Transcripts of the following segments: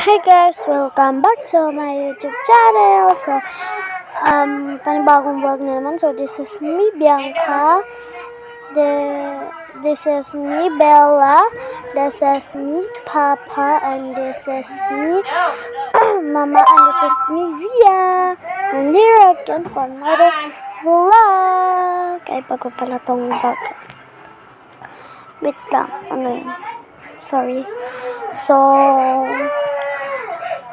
Hi guys! Welcome back to my YouTube channel. So, panibagong vlog na naman. So, this is me, Bianca. This is me, Bella. This is me, Papa. And this is me, Mama. And this is me, Zia. And here again for another vlog. Ay, bago pala tong vlog. Wait lang. Ano yun? Sorry. So,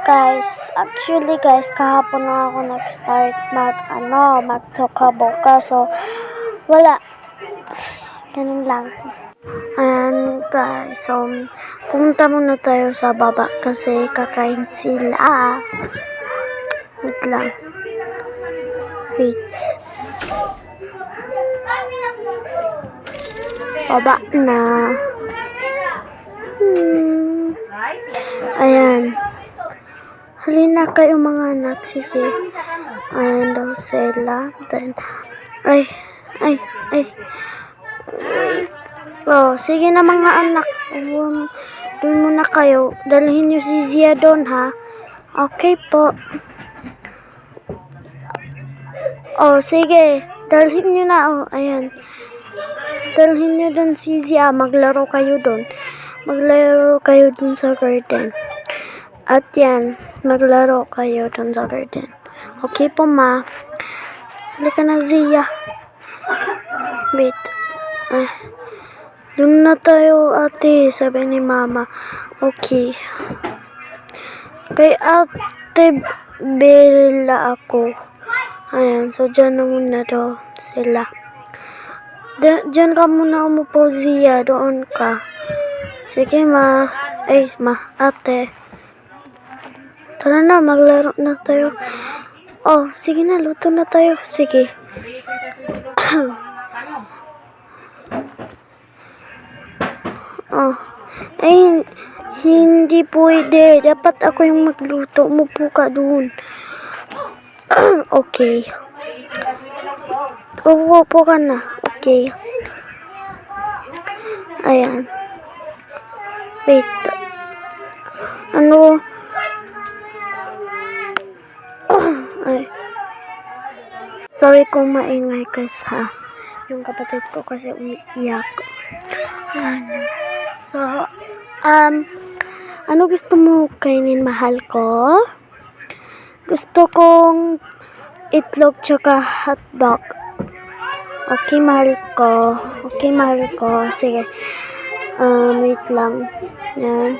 guys, actually guys, kahapon na ako nag-start magtokaboka. So, wala. Ganun lang. And guys, so, pumunta muna tayo sa baba kasi kakain sila. Wait lang. Wait. Baba na. Ayan. Halina kayo mga anak. Sige. Ayan daw sila. Then, ay. Wait. Oh, sige na mga anak. Doon muna kayo. Dalhin niyo si Zia doon, ha? Okay po. Oh, sige. Dalhin niyo na. Oh, ayan. Dalhin niyo doon si Zia. Maglaro kayo doon. Maglaro kayo dun sa garden. At yan, maglaro kayo dun sa garden. Okay po, ma. Halika na, Zia. Wait. Dun na tayo, ate, sabi ni mama. Okay. Kay ate Bella ako. Ayan, so dyan na muna daw sila. Dyan ka muna umupo, Zia. Doon ka. Sige, ma. Ay, ma, ate. Tara na, maglaro na tayo. Oh, sige na, luto na tayo. Sige. Oh. Ay, hindi pwede. Dapat ako yung magluto. Umupo ka doon. Okay. Umupo ka na. Okay. Ayan. Wait. Ano? Ay. Sorry kung maingay guys, ha. Yung kapatid ko kasi umiiyak. Ano? So, ano gusto mo kainin, mahal ko? Gusto kong itlog tsaka hotdog. Okay, mahal ko. Okay, mahal ko. Sige. Wait lang. Yan.